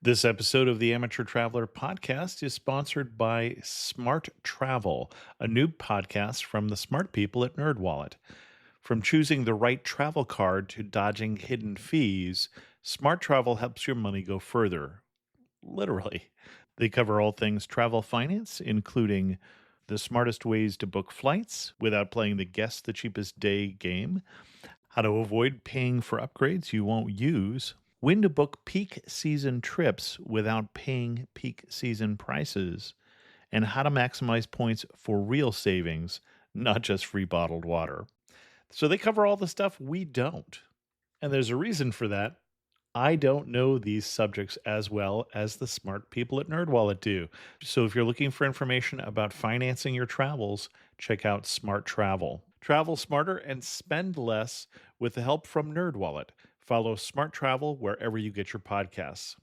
This episode of the Amateur Traveler podcast is sponsored by Smart Travel, a new podcast from the smart people at NerdWallet. From choosing the right travel card to dodging hidden fees, Smart Travel helps your money go further. Literally. They cover all things travel finance, including the smartest ways to book flights without playing the guess the cheapest day game, how to avoid paying for upgrades you won't use, when to book peak season trips without paying peak season prices, and how to maximize points for real savings, not just free bottled water. So they cover all the stuff we don't. And there's a reason for that. I don't know these subjects as well as the smart people at NerdWallet do. So if you're looking for information about financing your travels, check out Smart Travel. Travel smarter and spend less with the help from NerdWallet. Follow Smart Travel wherever you get your podcasts.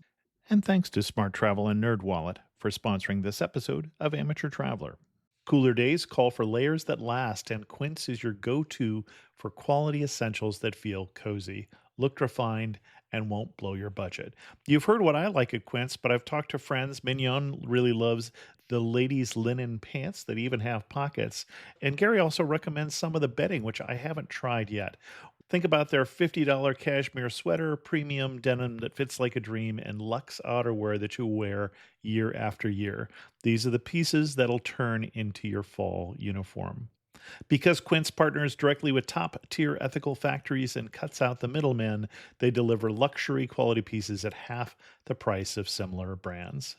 And thanks to Smart Travel and NerdWallet for sponsoring this episode of Amateur Traveler. Cooler days call for layers that last, and Quince is your go-to for quality essentials that feel cozy, look refined, and won't blow your budget. You've heard what I like at Quince, but I've talked to friends. Mignon really loves the ladies' linen pants that even have pockets. And Gary also recommends some of the bedding, which I haven't tried yet. Think about their $50 cashmere sweater, premium denim that fits like a dream, and luxe outerwear that you wear year after year. These are the pieces that'll turn into your fall uniform. Because Quince partners directly with top-tier ethical factories and cuts out the middlemen, they deliver luxury quality pieces at half the price of similar brands.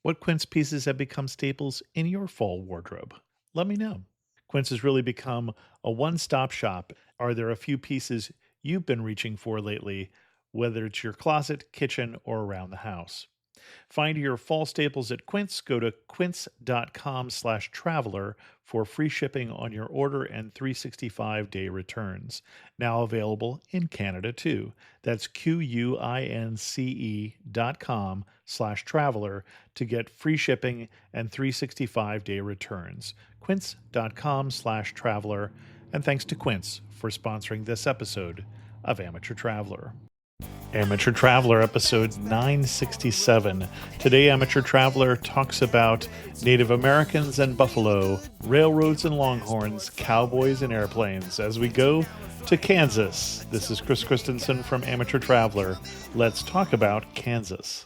What Quince pieces have become staples in your fall wardrobe? Let me know. Quince has really become a one-stop shop. Are there a few pieces you've been reaching for lately, whether it's your closet, kitchen, or around the house? Find your fall staples at Quince. Go to quince.com/traveler for free shipping on your order and 365-day returns. Now available in Canada too. That's QUINCE.com/traveler to get free shipping and 365-day returns. Quince.com/traveler. And thanks to Quince for sponsoring this episode of Amateur Traveler. Amateur Traveler, episode 967. Today, Amateur Traveler talks about Native Americans and buffalo, railroads and longhorns, cowboys and airplanes, as we go to Kansas. This is Chris Christensen from Amateur Traveler. Let's talk about Kansas.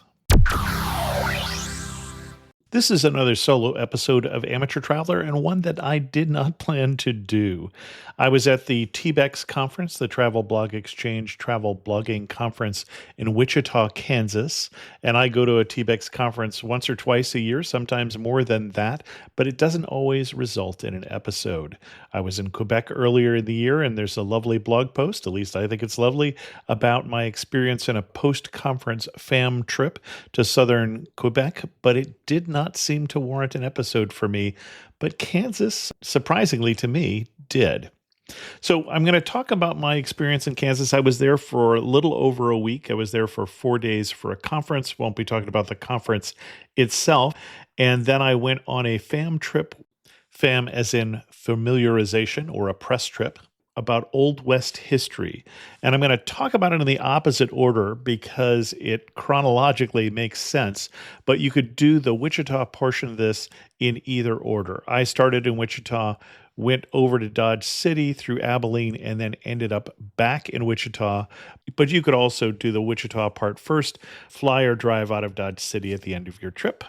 This is another solo episode of Amateur Traveler, and one that I did not plan to do. I was at the TBEX conference, the Travel Blog Exchange Travel Blogging Conference in Wichita, Kansas, and I go to a TBEX conference once or twice a year, sometimes more than that, but it doesn't always result in an episode. I was in Quebec earlier in the year, and there's a lovely blog post, at least I think it's lovely, about my experience in a post-conference fam trip to southern Quebec, but it did not seem to warrant an episode for me, but Kansas, surprisingly to me, did. So I'm going to talk about my experience in Kansas. I was there for a little over a week. I was there for 4 days for a conference. Won't be talking about the conference itself. And then I went on a fam trip, fam as in familiarization, or a press trip, about Old West history. And I'm going to talk about it in the opposite order because it chronologically makes sense, but you could do the Wichita portion of this in either order. I started in Wichita, went over to Dodge City through Abilene, and then ended up back in Wichita. But you could also do the Wichita part first, fly or drive out of Dodge City at the end of your trip.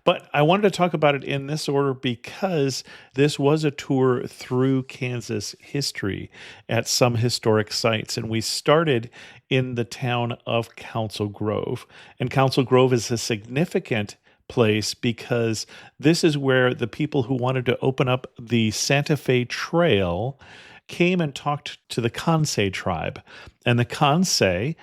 But I wanted to talk about it in this order because this was a tour through Kansas history at some historic sites. And we started in the town of Council Grove. And Council Grove is a significant place because this is where the people who wanted to open up the Santa Fe Trail came and talked to the Kanza tribe. And the Kanza,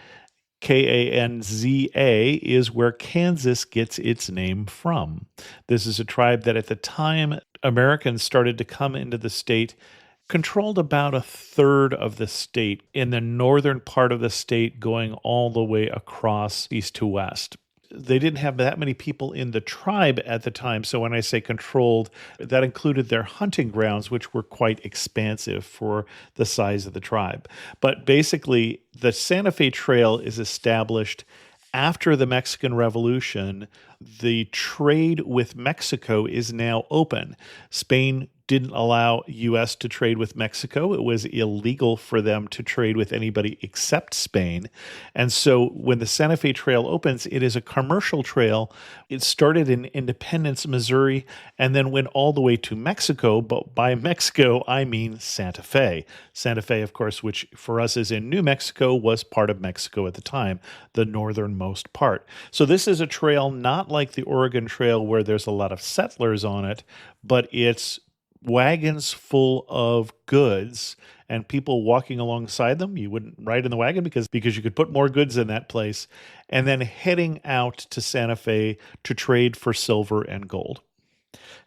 Kanza, is where Kansas gets its name from. This is a tribe that at the time Americans started to come into the state, controlled about a third of the state in the northern part of the state, going all the way across east to west. They didn't have that many people in the tribe at the time. So when I say controlled, that included their hunting grounds, which were quite expansive for the size of the tribe. But basically, the Santa Fe Trail is established After the Mexican Revolution, the trade with Mexico is now open. Spain didn't allow U.S. to trade with Mexico. It was illegal for them to trade with anybody except Spain. And so when the Santa Fe Trail opens, it is a commercial trail. It started in Independence, Missouri, and then went all the way to Mexico. But by Mexico, I mean Santa Fe. Santa Fe, of course, which for us is in New Mexico, was part of Mexico at the time, the northernmost part. So this is a trail not like the Oregon Trail where there's a lot of settlers on it, but it's wagons full of goods and people walking alongside them. You wouldn't ride in the wagon because you could put more goods in that place, and then heading out to Santa Fe to trade for silver and gold.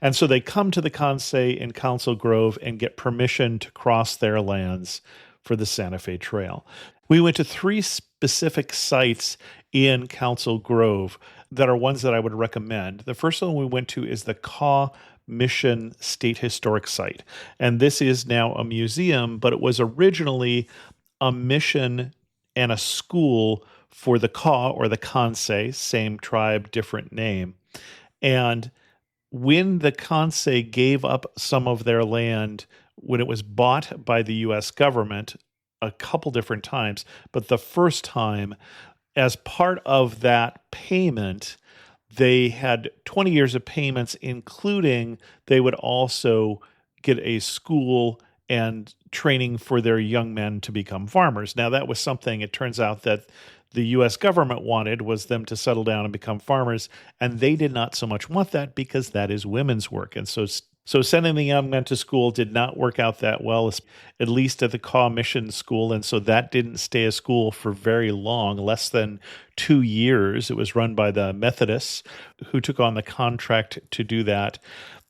And so they come to the Kanza in Council Grove and get permission to cross their lands for the Santa Fe Trail. We went to 3 specific sites in Council Grove that are ones that I would recommend. The first one we went to is the Kaw Mission State Historic Site. And this is now a museum, but it was originally a mission and a school for the Kaw or the Kanza, same tribe, different name. And when the Kanza gave up some of their land, when it was bought by the U.S. government a couple different times, but the first time, as part of that payment, they had 20 years of payments, including they would also get a school and training for their young men to become farmers. Now, that was something, it turns out, that the U.S. government wanted, was them to settle down and become farmers, and they did not so much want that because that is women's work. And so sending the young men to school did not work out that well, at least at the Kaw Mission School, and so that didn't stay a school for very long, less than 2 years. It was run by the Methodists, who took on the contract to do that.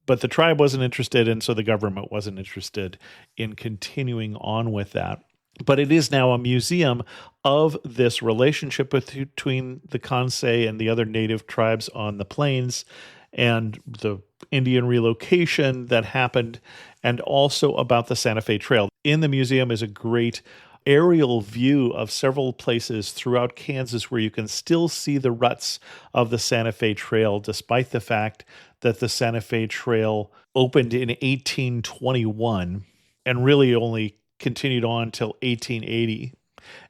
But the tribe wasn't interested, and so the government wasn't interested in continuing on with that. But it is now a museum of this relationship between the Kanza and the other native tribes on the plains, and the Indian relocation that happened, and also about the Santa Fe Trail. In the museum is a great aerial view of several places throughout Kansas where you can still see the ruts of the Santa Fe Trail, despite the fact that the Santa Fe Trail opened in 1821 and really only continued on till 1880.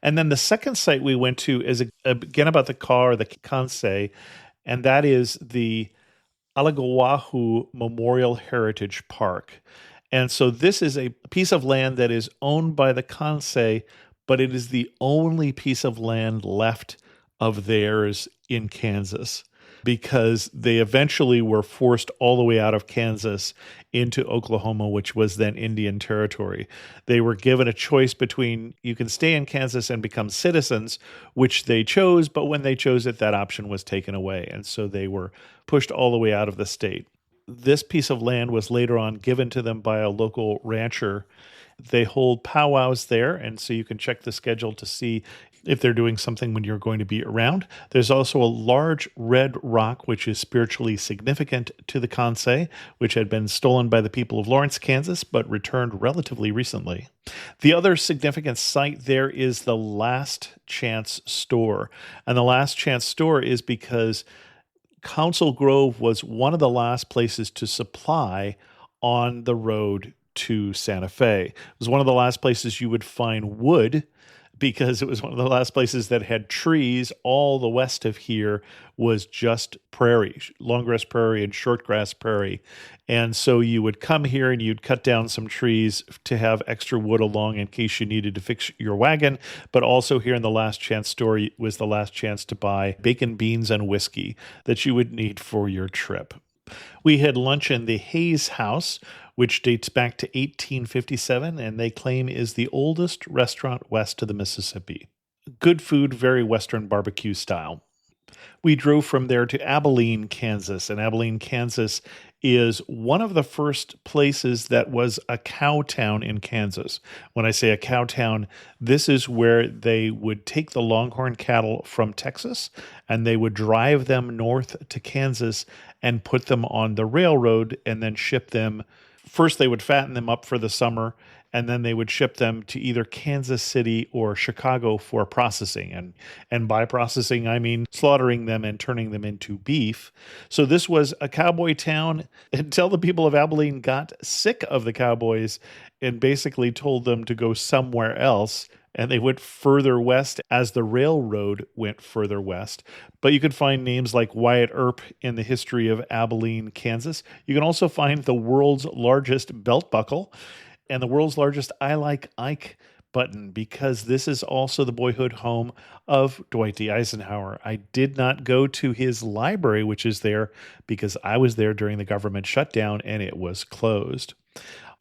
And then the second site we went to is again about the Kaw or the Kanza, and that is the Alagawahu Memorial Heritage Park. And so this is a piece of land that is owned by the Kanza, but it is the only piece of land left of theirs in Kansas, because they eventually were forced all the way out of Kansas into Oklahoma, which was then Indian Territory. They were given a choice between you can stay in Kansas and become citizens, which they chose, but when they chose it, that option was taken away. And so they were pushed all the way out of the state. This piece of land was later on given to them by a local rancher. They hold powwows there, and so you can check the schedule to see if they're doing something when you're going to be around. There's also a large red rock, which is spiritually significant to the Kanza, which had been stolen by the people of Lawrence, Kansas, but returned relatively recently. The other significant site there is the Last Chance Store. And the Last Chance Store is because Council Grove was one of the last places to supply on the road to Santa Fe. It was one of the last places you would find wood, because it was one of the last places that had trees. All the west of here was just prairie, longgrass prairie and shortgrass prairie. And so you would come here and you'd cut down some trees to have extra wood along in case you needed to fix your wagon. But also here in the Last Chance Store was the last chance to buy bacon, beans, and whiskey that you would need for your trip. We had lunch in the Hayes House, which dates back to 1857, and they claim is the oldest restaurant west of the Mississippi. Good food, very Western barbecue style. We drove from there to Abilene, Kansas, and Abilene, Kansas is one of the first places that was a cow town in Kansas. When I say a cow town, this is where they would take the longhorn cattle from Texas and they would drive them north to Kansas and put them on the railroad and then ship them. First, they would fatten them up for the summer, and then they would ship them to either Kansas City or Chicago for processing. And by processing, I mean slaughtering them and turning them into beef. So this was a cowboy town until the people of Abilene got sick of the cowboys and basically told them to go somewhere else. And they went further west as the railroad went further west. But you can find names like Wyatt Earp in the history of Abilene, Kansas. You can also find the world's largest belt buckle and the world's largest I Like Ike button, because this is also the boyhood home of Dwight D. Eisenhower. I did not go to his library, which is there, because I was there during the government shutdown and it was closed.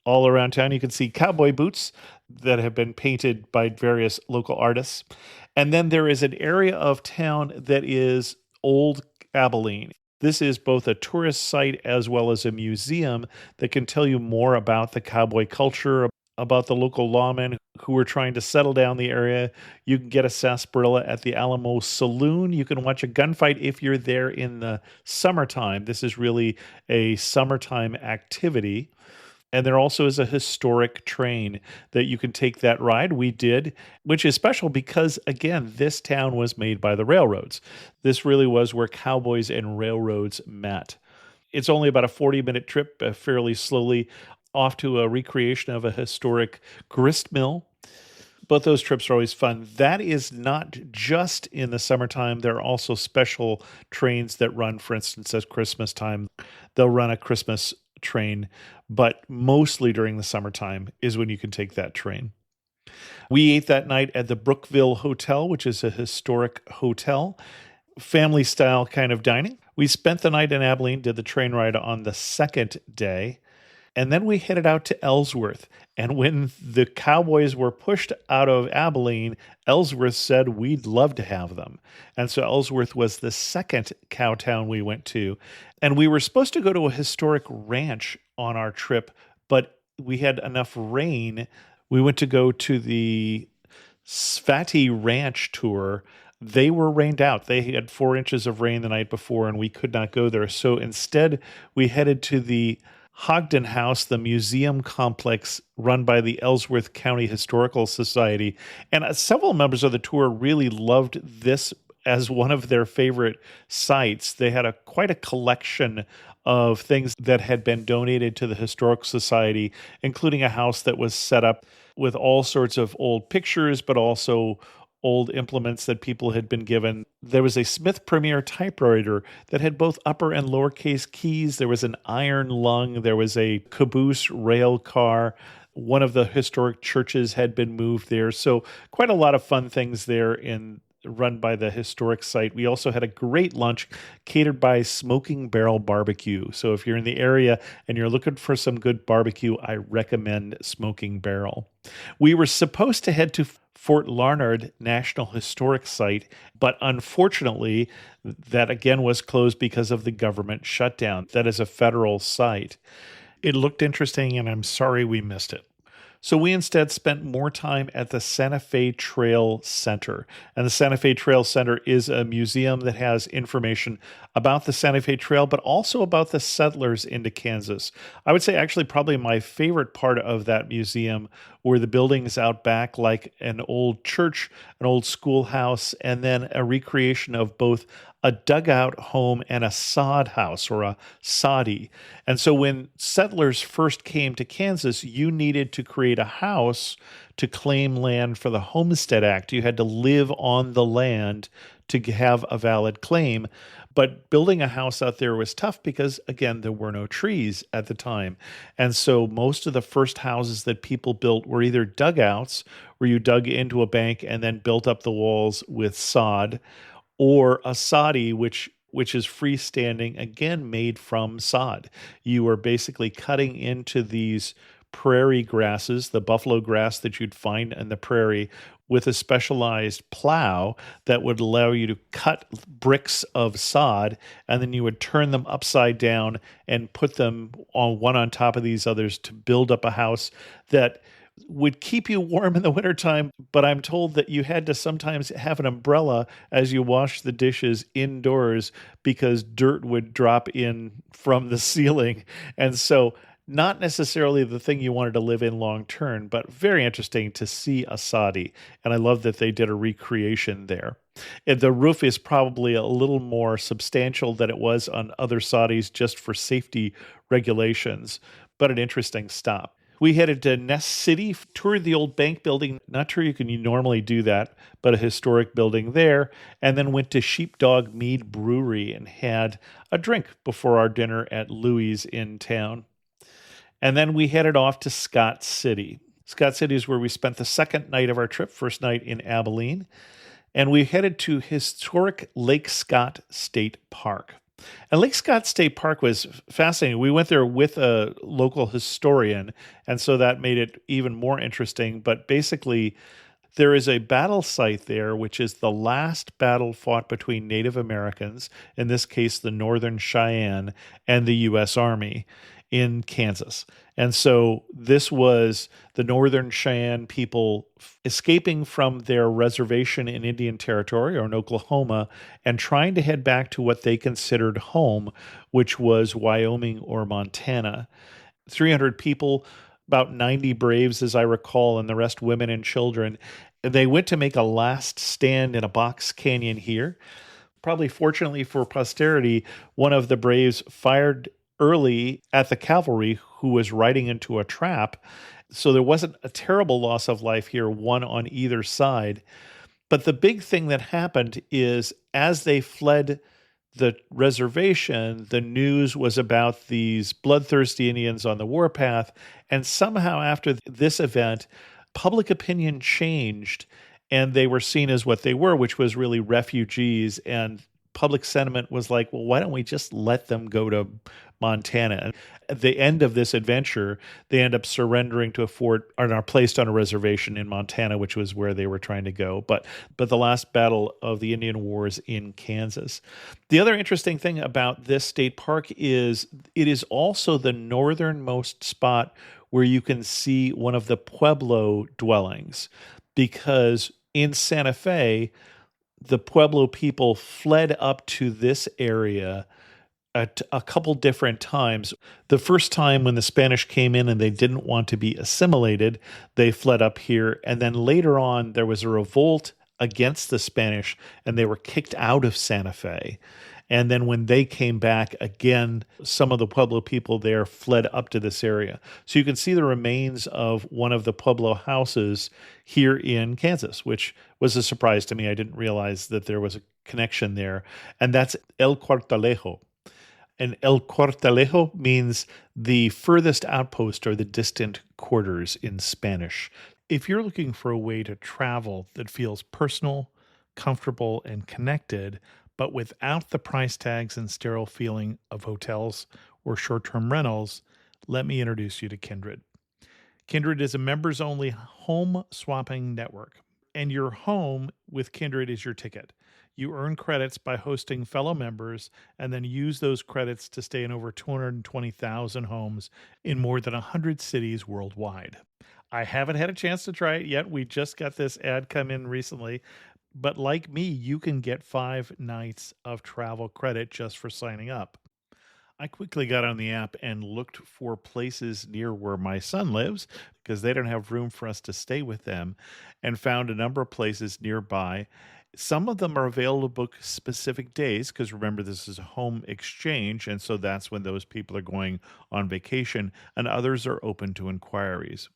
All around town, you can see cowboy boots that have been painted by various local artists. And then there is an area of town that is Old Abilene. This is both a tourist site as well as a museum that can tell you more about the cowboy culture, about the local lawmen who were trying to settle down the area. You can get a sarsaparilla at the Alamo Saloon. You can watch a gunfight if you're there in the summertime. This is really a summertime activity. And there also is a historic train that you can take that ride. We did, which is special because, again, this town was made by the railroads. This really was where cowboys and railroads met. It's only about a 40-minute trip, fairly slowly, off to a recreation of a historic grist mill. Both those trips are always fun. That is not just in the summertime. There are also special trains that run, for instance, at Christmas time. They'll run a Christmas train, but mostly during the summertime is when you can take that train. We ate that night at the Brookville Hotel, which is a historic hotel, family style kind of dining. We spent the night in Abilene, did the train ride on the second day, and then we headed out to Ellsworth. And when the cowboys were pushed out of Abilene, Ellsworth said, we'd love to have them. And so Ellsworth was the second cow town we went to. And we were supposed to go to a historic ranch on our trip, but we had enough rain. We went to go to the Svatty Ranch tour. They were rained out. They had 4 inches of rain the night before, and we could not go there. So instead, we headed to the Hogden House, the museum complex run by the Ellsworth County Historical Society. And several members of the tour really loved this as one of their favorite sites. They had quite a collection of things that had been donated to the Historical Society, including a house that was set up with all sorts of old pictures, but also old implements that people had been given. There was a Smith Premier typewriter that had both upper and lowercase keys. There was an iron lung. There was a caboose rail car. One of the historic churches had been moved there. So quite a lot of fun things there run by the historic site. We also had a great lunch catered by Smoking Barrel Barbecue. So if you're in the area and you're looking for some good barbecue, I recommend Smoking Barrel. We were supposed to head to Fort Larned National Historic Site, but unfortunately, that again was closed because of the government shutdown. That is a federal site. It looked interesting, and I'm sorry we missed it. So we instead spent more time at the Santa Fe Trail Center. And the Santa Fe Trail Center is a museum that has information about the Santa Fe Trail, but also about the settlers into Kansas. I would say actually probably my favorite part of that museum were the buildings out back, like an old church, an old schoolhouse, and then a recreation of both a dugout home and a sod house, or a soddy. And so when settlers first came to Kansas, you needed to create a house to claim land for the Homestead Act. You had to live on the land to have a valid claim. But building a house out there was tough because, again, there were no trees at the time. And so most of the first houses that people built were either dugouts, where you dug into a bank and then built up the walls with sod, or a soddy, which is freestanding, again, made from sod. You are basically cutting into these prairie grasses, the buffalo grass that you'd find in the prairie, with a specialized plow that would allow you to cut bricks of sod, and then you would turn them upside down and put them on one on top of these others to build up a house that would keep you warm in the wintertime, but I'm told that you had to sometimes have an umbrella as you washed the dishes indoors because dirt would drop in from the ceiling. And so Not necessarily the thing you wanted to live in long term, but very interesting to see a sadi. And I love that they did a recreation there. And the roof is probably a little more substantial than it was on other sadis just for safety regulations, but an interesting stop. We headed to Ness City, toured the old bank building. Not sure you can normally do that, but a historic building there. And then went to Sheepdog Mead Brewery and had a drink before our dinner at Louie's in town. And then we headed off to Scott City. Scott City is where we spent the second night of our trip, first night in Abilene. And we headed to historic Lake Scott State Park. And Lake Scott State Park was fascinating. We went there with a local historian, and so that made it even more interesting. But basically, there is a battle site there, which is the last battle fought between Native Americans, in this case, the Northern Cheyenne, and the U.S. Army in Kansas. And so this was the Northern Cheyenne people escaping from their reservation in Indian Territory or in Oklahoma and trying to head back to what they considered home, which was Wyoming or Montana. 300 people, about 90 braves, as I recall, and the rest women and children. They went to make a last stand in a box canyon here. Probably fortunately for posterity, one of the braves fired early at the cavalry who was riding into a trap. So there wasn't a terrible loss of life here, one on either side. But the big thing that happened is as they fled the reservation, the news was about these bloodthirsty Indians on the warpath. And somehow after this event, public opinion changed and they were seen as what they were, which was really refugees. And public sentiment was like, well, why don't we just let them go to Montana? At the end of this adventure, they end up surrendering to a fort and are placed on a reservation in Montana, which was where they were trying to go. But the last battle of the Indian Wars in Kansas. The other interesting thing about this state park is it is also the northernmost spot where you can see one of the Pueblo dwellings, because in Santa Fe, the Pueblo people fled up to this area at a couple different times. The first time when the Spanish came in and they didn't want to be assimilated, they fled up here. And then later on, there was a revolt against the Spanish and they were kicked out of Santa Fe. And then when they came back again, some of the Pueblo people there fled up to this area. So you can see the remains of one of the Pueblo houses here in Kansas, which was a surprise to me. I didn't realize that there was a connection there. And that's El Cuartalejo. And El Cuartalejo means the furthest outpost or the distant quarters in Spanish. If you're looking for a way to travel that feels personal, comfortable, and connected, but without the price tags and sterile feeling of hotels or short-term rentals, let me introduce you to Kindred. Kindred is a members-only home swapping network, and your home with Kindred is your ticket. You earn credits by hosting fellow members and then use those credits to stay in over 220,000 homes in more than 100 cities worldwide. I haven't had a chance to try it yet. We just got this ad come in recently. But like me, you can get 5 nights of travel credit just for signing up. I quickly got on the app and looked for places near where my son lives because they don't have room for us to stay with them, and found a number of places nearby. Some of them are available to book specific days because remember, this is a home exchange, and so that's when those people are going on vacation, and others are open to inquiries.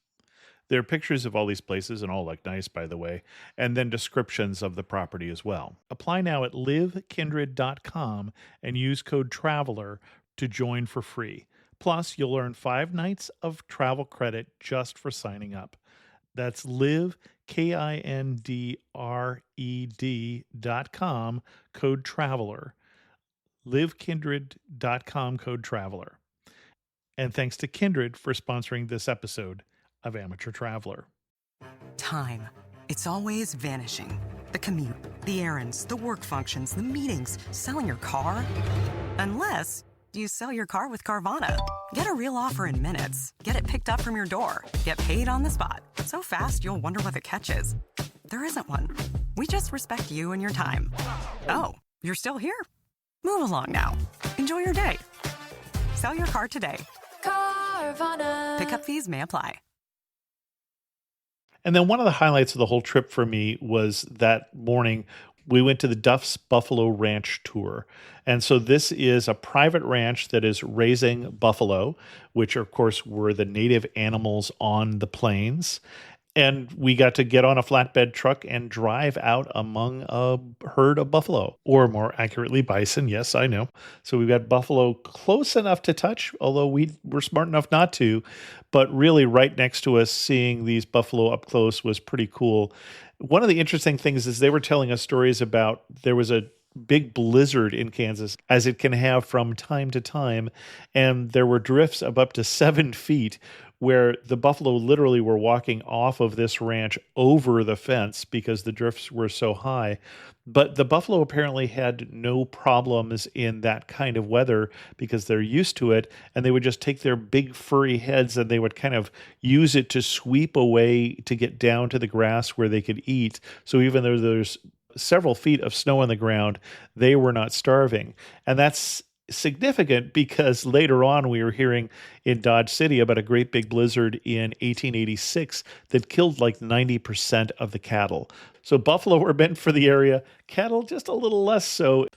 There are pictures of all these places, and all look nice, by the way, and then descriptions of the property as well. Apply now at livekindred.com and use code TRAVELER to join for free. Plus, you'll earn 5 nights of travel credit just for signing up. That's livekindred.com, code TRAVELER. livekindred.com, code TRAVELER. And thanks to Kindred for sponsoring this episode of Amateur Traveler. Time. It's always vanishing. The commute, the errands, the work functions, the meetings, selling your car. Unless you sell your car with Carvana. Get a real offer in minutes. Get it picked up from your door. Get paid on the spot. So fast, you'll wonder what the catch is. There isn't one. We just respect you and your time. Oh, you're still here? Move along now. Enjoy your day. Sell your car today. Car Carvana. Pickup fees may apply. And then one of the highlights of the whole trip for me was that morning we went to the Duff's Buffalo Ranch tour. And so this is a private ranch that is raising buffalo, which of course were the native animals on the plains. And we got to get on a flatbed truck and drive out among a herd of buffalo, or more accurately, bison. Yes, I know. So we've got buffalo close enough to touch, although we were smart enough not to. But really, right next to us, seeing these buffalo up close was pretty cool. One of the interesting things is they were telling us stories about there was a big blizzard in Kansas, as it can have from time to time. And there were drifts of up to 7 feet where the buffalo literally were walking off of this ranch over the fence because the drifts were so high. But the buffalo apparently had no problems in that kind of weather because they're used to it. And they would just take their big furry heads and they would kind of use it to sweep away to get down to the grass where they could eat. So even though there's several feet of snow on the ground, they were not starving. And that's significant because later on we were hearing in Dodge City about a great big blizzard in 1886 that killed like 90% of the cattle. So buffalo were meant for the area, cattle just a little less so.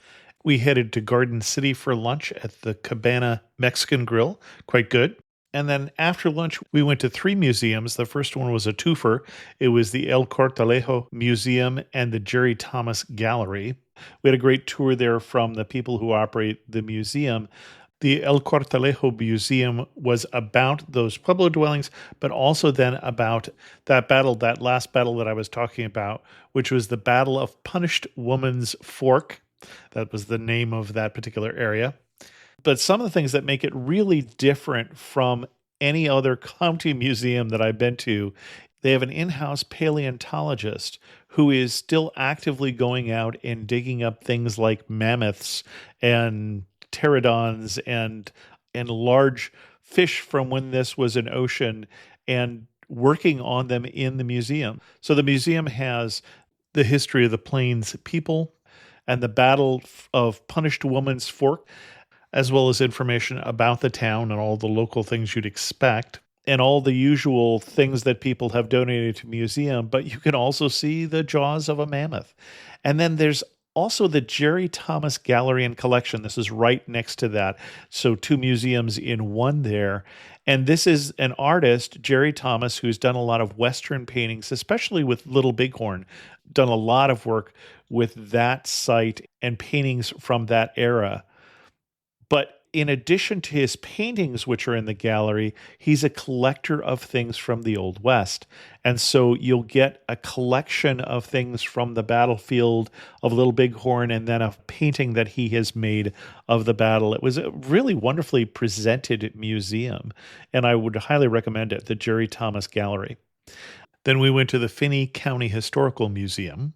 We headed to Garden City for lunch at the Cabana Mexican Grill. Quite good. And then after lunch, we went to 3 museums. The first one was a twofer. It was the El Cortalejo Museum and the Jerry Thomas Gallery. We had a great tour there from the people who operate the museum. The El Cortalejo Museum was about those Pueblo dwellings, but also then about that battle, that last battle that I was talking about, which was the Battle of Punished Woman's Fork. That was the name of that particular area. But some of the things that make it really different from any other county museum that I've been to, they have an in-house paleontologist who is still actively going out and digging up things like mammoths and pterodons and large fish from when this was an ocean and working on them in the museum. So the museum has the history of the Plains people and the Battle of Punished Woman's Fork, as well as information about the town and all the local things you'd expect, and all the usual things that people have donated to the museum. But you can also see the jaws of a mammoth. And then there's also the Jerry Thomas Gallery and Collection. This is right next to that. So 2 museums in one there. And this is an artist, Jerry Thomas, who's done a lot of Western paintings, especially with Little Bighorn, done a lot of work with that site and paintings from that era. But in addition to his paintings, which are in the gallery, he's a collector of things from the Old West. And so you'll get a collection of things from the battlefield of Little Bighorn and then a painting that he has made of the battle. It was a really wonderfully presented museum, and I would highly recommend it, the Jerry Thomas Gallery. Then we went to the Finney County Historical Museum.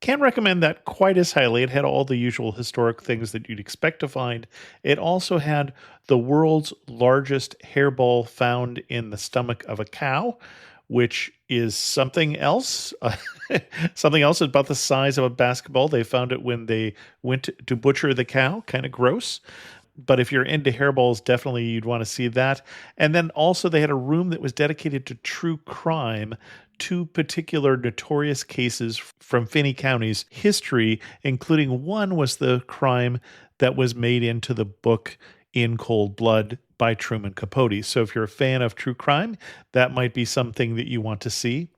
Can't recommend that quite as highly. It had all the usual historic things that you'd expect to find. It also had the world's largest hairball found in the stomach of a cow, which is something else. Something else about the size of a basketball. They found it when they went to butcher the cow. Kind of gross. But if you're into hairballs, definitely you'd want to see that. And then also they had a room that was dedicated to true crime, 2 particular notorious cases from Finney County's history, including one was the crime that was made into the book In Cold Blood by Truman Capote. So if you're a fan of true crime, that might be something that you want to see.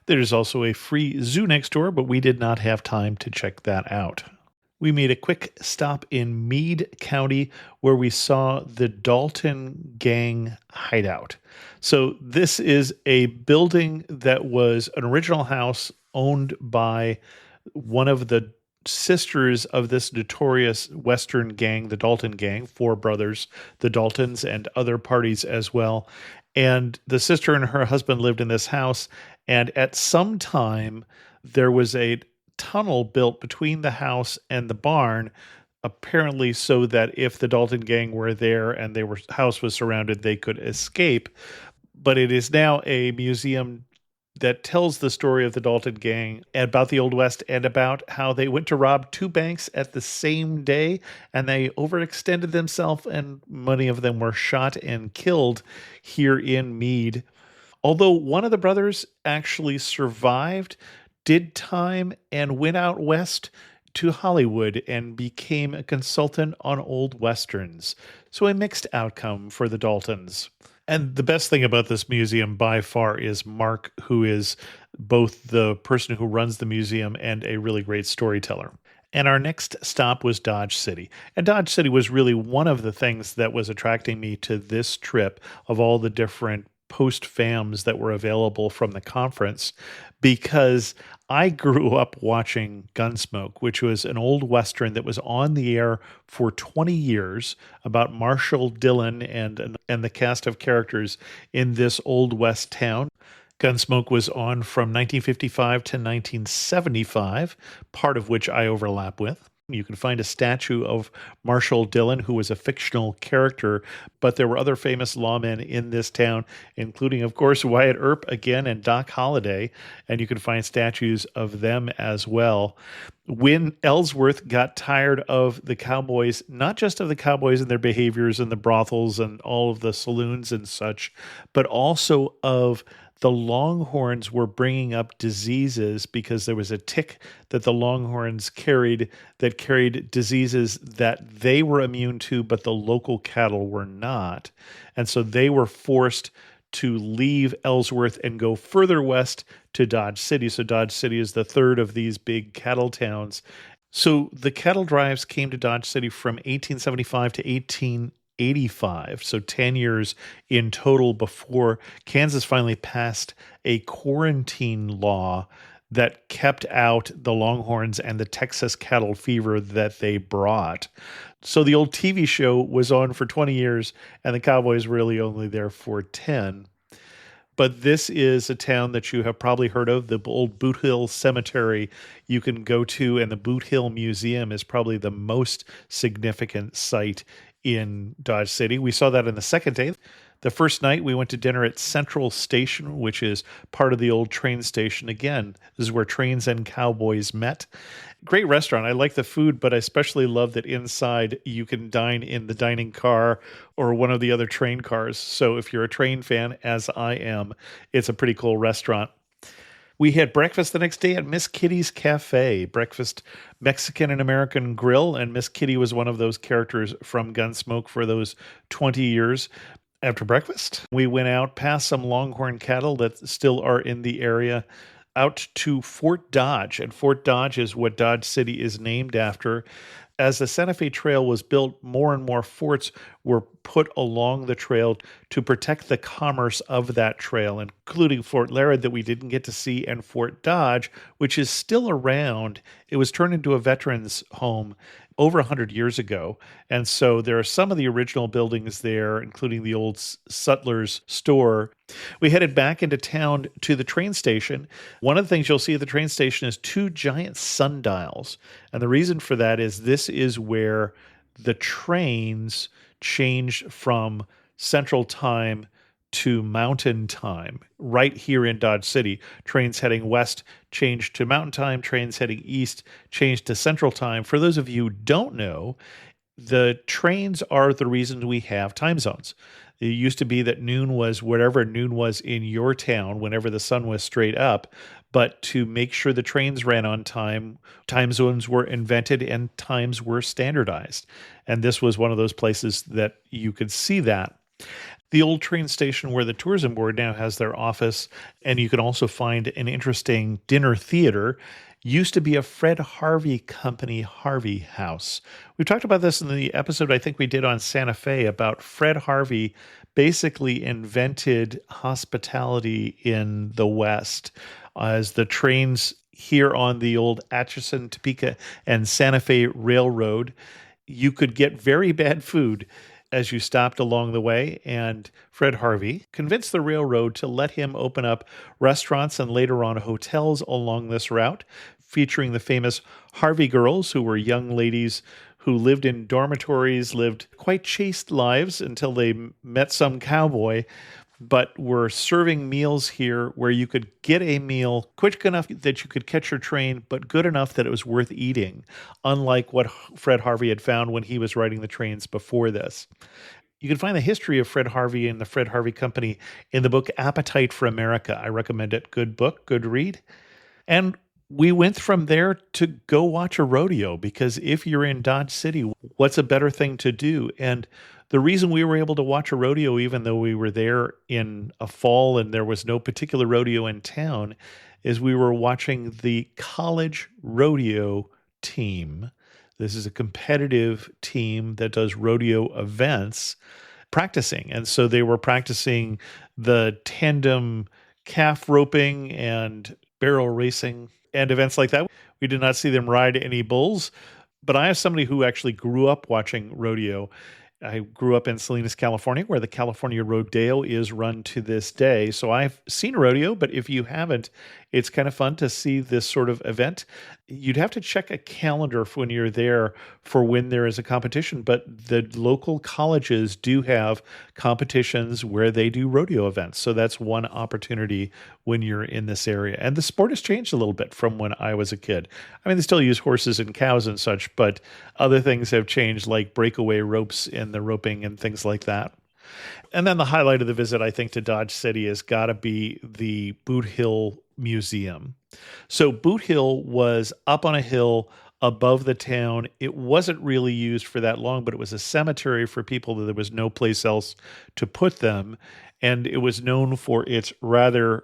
There's also a free zoo next door, but we did not have time to check that out. We made a quick stop in Meade County where we saw the Dalton Gang hideout. So this is a building that was an original house owned by one of the sisters of this notorious Western gang, the Dalton Gang, 4 brothers, the Daltons, and other parties as well. And the sister and her husband lived in this house. And at some time, there was a tunnel built between the house and the barn, apparently so that if the Dalton Gang were there and their house was surrounded, they could escape. But it is now a museum that tells the story of the Dalton gang, about the Old West, and about how they went to rob two banks at the same day, and they overextended themselves, and many of them were shot and killed here in Meade. Although one of the brothers actually survived, did time, and went out west to Hollywood and became a consultant on old westerns. So a mixed outcome for the Daltons. And the best thing about this museum by far is Mark, who is both the person who runs the museum and a really great storyteller. And our next stop was Dodge City. And Dodge City was really one of the things that was attracting me to this trip of all the different post-fams that were available from the conference, because I grew up watching Gunsmoke, which was an old Western that was on the air for 20 years about Marshall Dillon and the cast of characters in this Old West town. Gunsmoke was on from 1955 to 1975, part of which I overlap with. You can find a statue of Marshall Dillon, who was a fictional character, but there were other famous lawmen in this town, including, of course, Wyatt Earp again and Doc Holliday, and you can find statues of them as well. When Ellsworth got tired of the cowboys, not just of the cowboys and their behaviors and the brothels and all of the saloons and such, but also of the Longhorns were bringing up diseases because there was a tick that the Longhorns carried that carried diseases that they were immune to, but the local cattle were not. And so they were forced to leave Ellsworth and go further west to Dodge City. So Dodge City is the third of these big cattle towns. So the cattle drives came to Dodge City from 1875 to 1885, so 10 years in total before Kansas finally passed a quarantine law that kept out the Longhorns and the Texas cattle fever that they brought. So the old TV show was on for 20 years, and the Cowboys were really only there for 10. But this is a town that you have probably heard of, the old Boot Hill Cemetery you can go to, and the Boot Hill Museum is probably the most significant site in Dodge City. We saw that in the second day. The first night we went to dinner at Central Station, which is part of the old train station. Again, this is where trains and cowboys met. Great restaurant. I like the food, but I especially love that inside you can dine in the dining car or one of the other train cars. So if you're a train fan, as I am, it's a pretty cool restaurant. We had breakfast the next day at Miss Kitty's Cafe, breakfast Mexican and American grill, and Miss Kitty was one of those characters from Gunsmoke for those 20 years. After breakfast, we went out past some Longhorn cattle that still are in the area, out to Fort Dodge, and Fort Dodge is what Dodge City is named after. As the Santa Fe Trail was built, more and more forts were put along the trail to protect the commerce of that trail, including Fort Laramie that we didn't get to see, and Fort Dodge, which is still around. It was turned into a veterans home over 100 years ago. And so there are some of the original buildings there, including the old Sutler's store. We headed back into town to the train station. One of the things you'll see at the train station is two giant sundials. And the reason for that is this is where the trains change from Central Time to Mountain Time. Right here in Dodge City, trains heading west change to Mountain Time, trains heading east change to Central Time. For those of you who don't know, the trains are the reason we have time zones. It used to be that noon was whatever noon was in your town, whenever the sun was straight up. But to make sure the trains ran on time, time zones were invented and times were standardized. And this was one of those places that you could see that. The old train station where the tourism board now has their office, and you can also find an interesting dinner theater, used to be a Fred Harvey Company Harvey House. We talked about this in the episode I think we did on Santa Fe about Fred Harvey basically invented hospitality in the West. As the trains here on the old Atchison, Topeka, and Santa Fe Railroad, you could get very bad food as you stopped along the way, and Fred Harvey convinced the railroad to let him open up restaurants and later on hotels along this route, featuring the famous Harvey girls, who were young ladies who lived in dormitories, lived quite chaste lives until they met some cowboy. but were serving meals here where you could get a meal quick enough that you could catch your train, but good enough that it was worth eating, unlike what Fred Harvey had found when he was riding the trains before this. You can find the history of Fred Harvey and the Fred Harvey Company in the book Appetite for America. I recommend it. Good book, good read. And we went from there to go watch a rodeo because if you're in Dodge City, what's a better thing to do? And the reason we were able to watch a rodeo, even though we were there in a fall and there was no particular rodeo in town, is we were watching the college rodeo team. This is a competitive team that does rodeo events practicing. And so they were practicing the tandem calf roping and barrel racing and events like that. We did not see them ride any bulls, but I, as somebody who actually grew up watching rodeo, I grew up in Salinas, California, where the California Rodeo is run to this day. So I've seen a rodeo, but if you haven't, it's kind of fun to see this sort of event. You'd have to check a calendar when you're there for when there is a competition, but the local colleges do have competitions where they do rodeo events. So that's one opportunity when you're in this area. And the sport has changed a little bit from when I was a kid. I mean, they still use horses and cows and such, but other things have changed, like breakaway ropes and the roping and things like that. And then the highlight of the visit, I think, to Dodge City has got to be the Boot Hill Museum. So Boot Hill was up on a hill above the town. It wasn't really used for that long, but it was a cemetery for people that there was no place else to put them. And it was known for its rather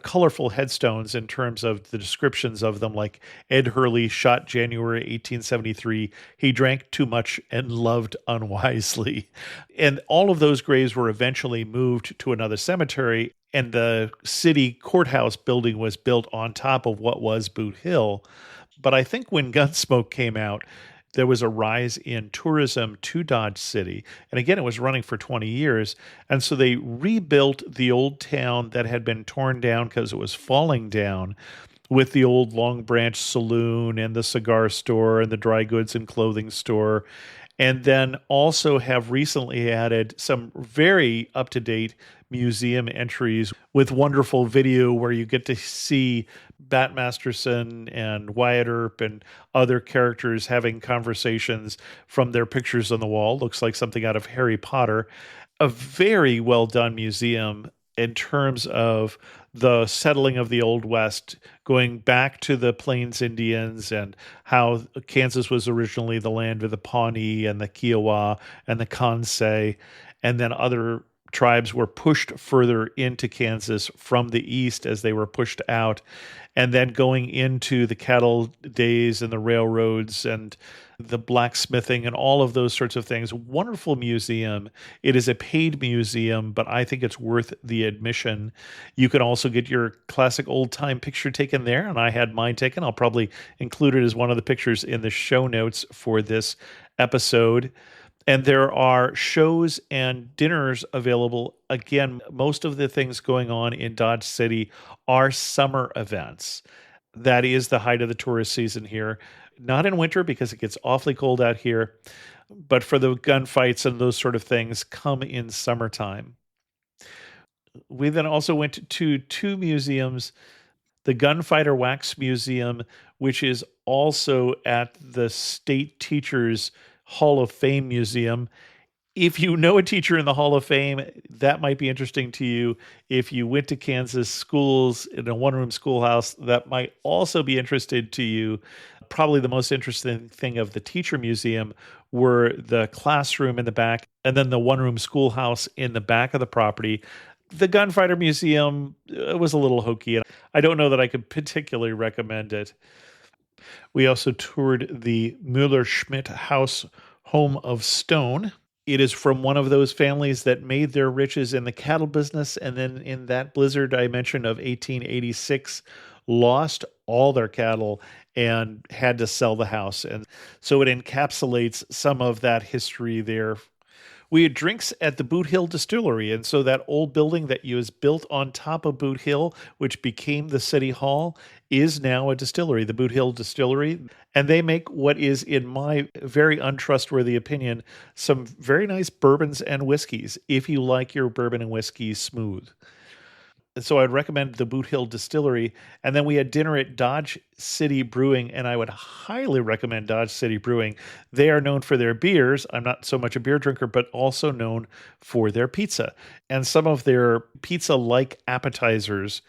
colorful headstones in terms of the descriptions of them, like Ed Hurley, shot January 1873. He drank too much and loved unwisely. And all of those graves were eventually moved to another cemetery, and the city courthouse building was built on top of what was Boot Hill. But I think when Gunsmoke came out, there was a rise in tourism to Dodge City. And again, it was running for 20 years. And so they rebuilt the old town that had been torn down because it was falling down, with the old Long Branch Saloon and the cigar store and the dry goods and clothing store. And then also have recently added some very up-to-date museum entries with wonderful video where you get to see Bat Masterson and Wyatt Earp and other characters having conversations from their pictures on the wall. Looks like something out of Harry Potter. A very well done museum in terms of the settling of the Old West, going back to the Plains Indians and how Kansas was originally the land of the Pawnee and the Kiowa and the Kanza, and then other tribes were pushed further into Kansas from the east as they were pushed out, and then going into the cattle days and the railroads and the blacksmithing and all of those sorts of things. Wonderful museum. It is a paid museum, but I think it's worth the admission. You can also get your classic old-time picture taken there, and I had mine taken. I'll probably include it as one of the pictures in the show notes for this episode. And there are shows and dinners available. Again, most of the things going on in Dodge City are summer events. That is the height of the tourist season here. Not in winter because it gets awfully cold out here, but for the gunfights and those sort of things come in summertime. We then also went to two museums, the Gunfighter Wax Museum, which is also at the State Teachers Hall of Fame Museum. If you know a teacher in the Hall of Fame, that might be interesting to you. If you went to Kansas schools in a one-room schoolhouse, that might also be interested to you. Probably the most interesting thing of the teacher museum were the classroom in the back and then the one-room schoolhouse in the back of the property. The Gunfighter Museum was a little hokey, and I don't know that I could particularly recommend it. We also toured the Müller-Schmidt House Home of Stone. It is from one of those families that made their riches in the cattle business, and then in that blizzard I mentioned of 1886, lost all their cattle and had to sell the house. And so it encapsulates some of that history there. We had drinks at the Boot Hill Distillery. And so that old building that was built on top of Boot Hill, which became the city hall, is now a distillery, the Boot Hill Distillery. And they make what is, in my very untrustworthy opinion, some very nice bourbons and whiskeys if you like your bourbon and whiskey smooth. So I'd recommend the Boot Hill Distillery. And then we had dinner at Dodge City Brewing, and I would highly recommend Dodge City Brewing. They are known for their beers. I'm not so much a beer drinker, but also known for their pizza. And some of their pizza-like appetizers.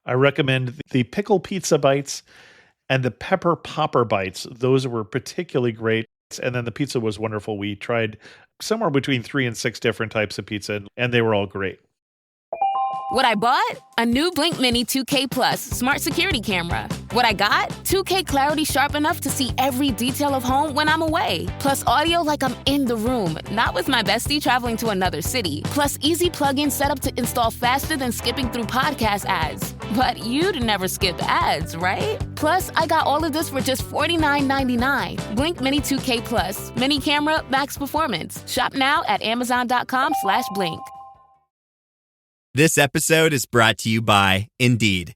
I recommend the pickle pizza bites and the pepper popper bites. Those were particularly great. And then the pizza was wonderful. We tried somewhere between 3 and 6 different types of pizza, and they were all great. What I bought? A new Blink Mini 2K Plus smart security camera. What I got? 2K clarity sharp enough to see every detail of home when I'm away. Plus audio like I'm in the room, not with my bestie traveling to another city. Plus easy plug-in setup to install faster than skipping through podcast ads. But you'd never skip ads, right? Plus, I got all of this for just $49.99. Blink Mini 2K Plus. Mini camera, max performance. Shop now at amazon.com/blink. This episode is brought to you by Indeed.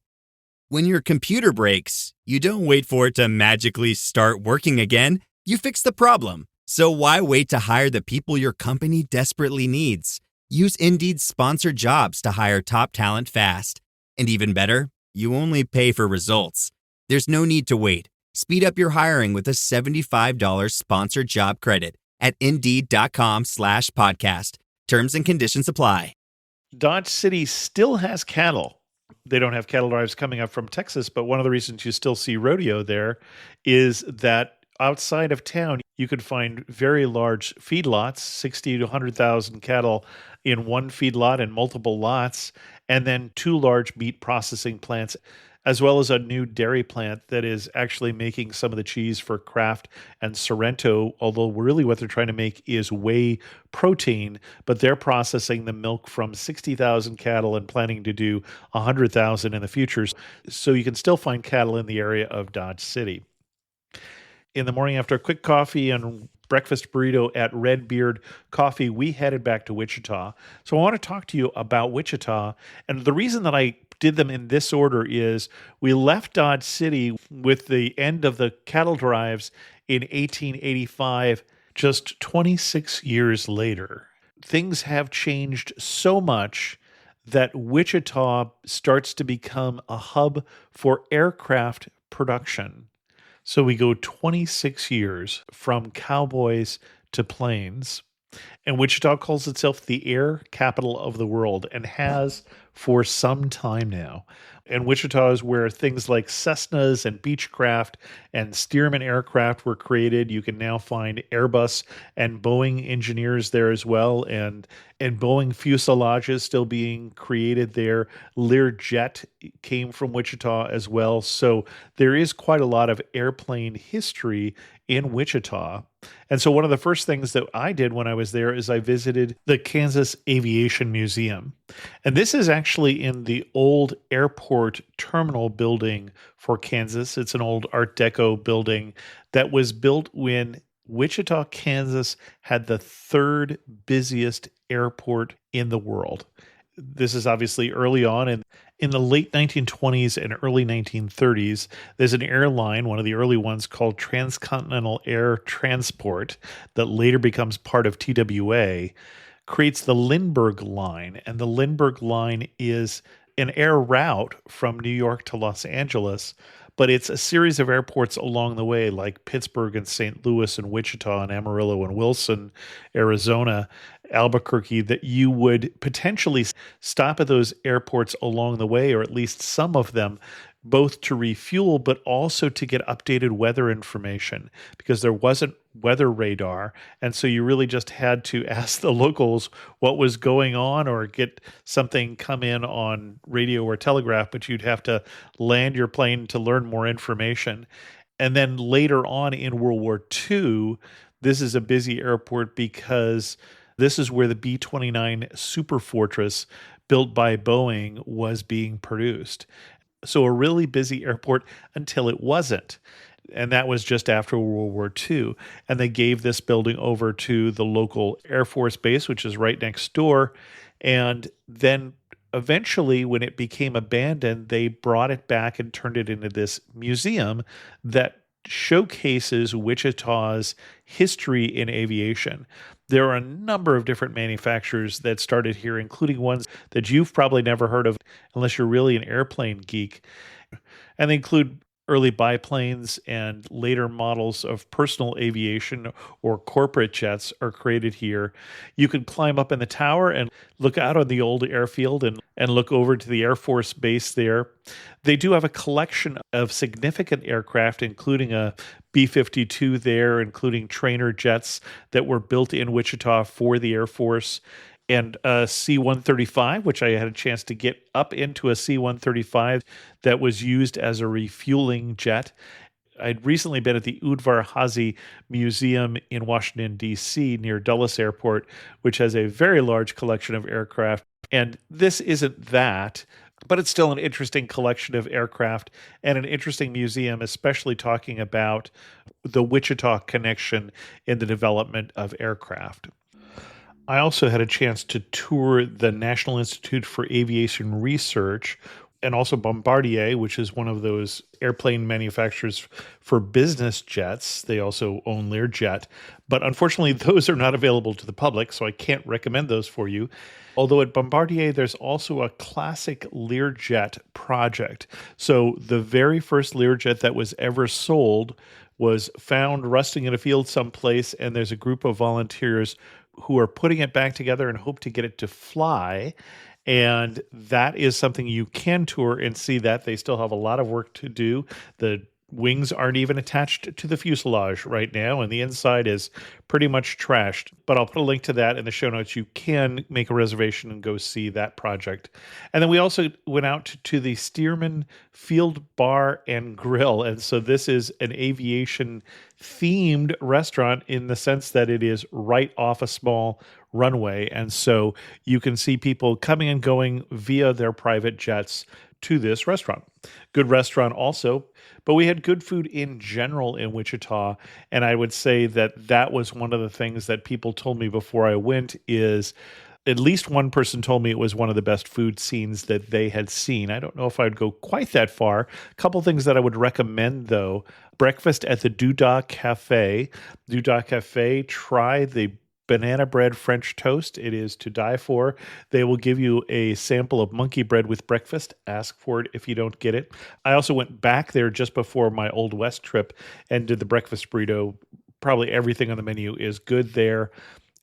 When your computer breaks, you don't wait for it to magically start working again. You fix the problem. So why wait to hire the people your company desperately needs? Use Indeed's sponsored jobs to hire top talent fast. And even better, you only pay for results. There's no need to wait. Speed up your hiring with a $75 sponsored job credit at Indeed.com/podcast. Terms and conditions apply. Dodge City still has cattle. They don't have cattle drives coming up from Texas, but one of the reasons you still see rodeo there is that outside of town, you could find very large feedlots, 60 to 100,000 cattle in one feedlot and multiple lots, and then 2 large meat processing plants, as well as a new dairy plant that is actually making some of the cheese for Kraft and Sorrento, although really what they're trying to make is whey protein, but they're processing the milk from 60,000 cattle and planning to do 100,000 in the future. So you can still find cattle in the area of Dodge City. In the morning, after a quick coffee and breakfast burrito at Redbeard Coffee, we headed back to Wichita. So I want to talk to you about Wichita. And the reason that I did them in this order is we left Dodge City with the end of the cattle drives in 1885, just 26 years later. Things have changed so much that Wichita starts to become a hub for aircraft production. So we go 26 years from cowboys to planes. And Wichita calls itself the air capital of the world and has for some time now. And Wichita is where things like Cessnas and Beechcraft and Stearman aircraft were created. You can now find Airbus and Boeing engineers there as well, and Boeing fuselages still being created there. Learjet came from Wichita as well. So there is quite a lot of airplane history in Wichita. And so one of the first things that I did when I was there is I visited the Kansas Aviation Museum. And this is actually in the old airport terminal building for Kansas. It's an old Art Deco building that was built when Wichita, Kansas had the 3rd busiest airport in the world. This is obviously early on in the late 1920s and early 1930s. There's an airline, one of the early ones, called Transcontinental Air Transport that later becomes part of TWA, creates the Lindbergh Line. And the Lindbergh Line is an air route from New York to Los Angeles, but it's a series of airports along the way, like Pittsburgh and St. Louis and Wichita and Amarillo and Wilson, Arizona, Albuquerque, that you would potentially stop at those airports along the way, or at least some of them, both to refuel, but also to get updated weather information, because there wasn't weather radar. And so you really just had to ask the locals what was going on or get something come in on radio or telegraph, but you'd have to land your plane to learn more information. And then later on in World War II, this is a busy airport because this is where the B-29 Superfortress built by Boeing was being produced. So a really busy airport until it wasn't. And that was just after World War II. And they gave this building over to the local Air Force Base, which is right next door. And then eventually, when it became abandoned, they brought it back and turned it into this museum that showcases Wichita's history in aviation. There are a number of different manufacturers that started here, including ones that you've probably never heard of unless you're really an airplane geek. And they include early biplanes and later models of personal aviation or corporate jets are created here. You can climb up in the tower and look out on the old airfield and look over to the Air Force Base there. They do have a collection of significant aircraft, including a B-52 there, including trainer jets that were built in Wichita for the Air Force, and a C-135, which I had a chance to get up into a C-135 that was used as a refueling jet. I'd recently been at the Udvar Hazy Museum in Washington, D.C., near Dulles Airport, which has a very large collection of aircraft. And this isn't that, but it's still an interesting collection of aircraft and an interesting museum, especially talking about the Wichita connection in the development of aircraft. I also had a chance to tour the National Institute for Aviation Research and also Bombardier, which is one of those airplane manufacturers for business jets. They also own Learjet. But unfortunately, those are not available to the public, so I can't recommend those for you. Although at Bombardier, there's also a classic Learjet project. So the very first Learjet that was ever sold was found rusting in a field someplace, and there's a group of volunteers who are putting it back together and hope to get it to fly. And that is something you can tour and see that. They still have a lot of work to do. The wings aren't even attached to the fuselage right now, and the inside is pretty much trashed. But I'll put a link to that in the show notes. You can make a reservation and go see that project. And then we also went out to the Stearman Field Bar and Grill. And so this is an aviation themed restaurant in the sense that it is right off a small runway. And so you can see people coming and going via their private jets to this restaurant. Good restaurant also, but we had good food in general in Wichita. And I would say that that was one of the things that people told me before I went is at least one person told me it was one of the best food scenes that they had seen. I don't know if I'd go quite that far. A couple things that I would recommend, though. Breakfast at the Doodah Cafe. Doodah Cafe, try the banana bread French toast. It is to die for. They will give you a sample of monkey bread with breakfast. Ask for it if you don't get it. I also went back there just before my Old West trip and did the breakfast burrito. Probably everything on the menu is good there.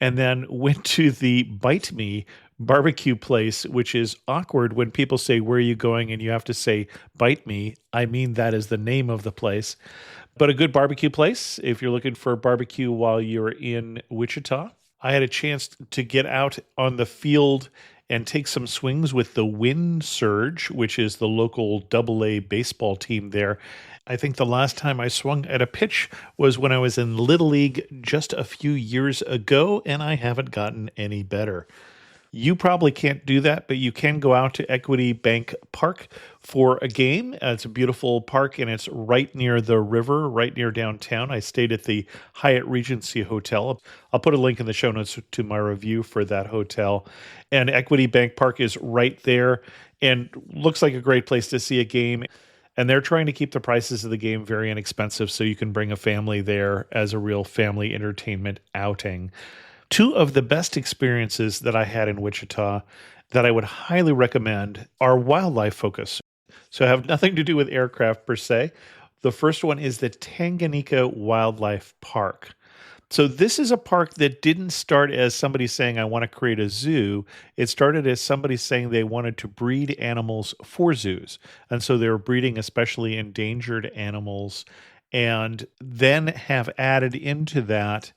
And then went to the Bite Me barbecue place, which is awkward when people say, "Where are you going?" and you have to say, "Bite Me." I mean, that is the name of the place. But a good barbecue place if you're looking for a barbecue while you're in Wichita. I had a chance to get out on the field and take some swings with the Wind Surge, which is the local AA baseball team there. I think the last time I swung at a pitch was when I was in Little League just a few years ago, and I haven't gotten any better. You probably can't do that, but you can go out to Equity Bank Park for a game. It's a beautiful park, and it's right near the river, right near downtown. I stayed at the Hyatt Regency Hotel. I'll put a link in the show notes to my review for that hotel. And Equity Bank Park is right there and looks like a great place to see a game. And they're trying to keep the prices of the game very inexpensive so you can bring a family there as a real family entertainment outing. Two of the best experiences that I had in Wichita that I would highly recommend are wildlife focused. So have nothing to do with aircraft per se. The first one is the Tanganyika Wildlife Park. So this is a park that didn't start as somebody saying, "I want to create a zoo." It started as somebody saying they wanted to breed animals for zoos. And so they were breeding especially endangered animals and then have added into that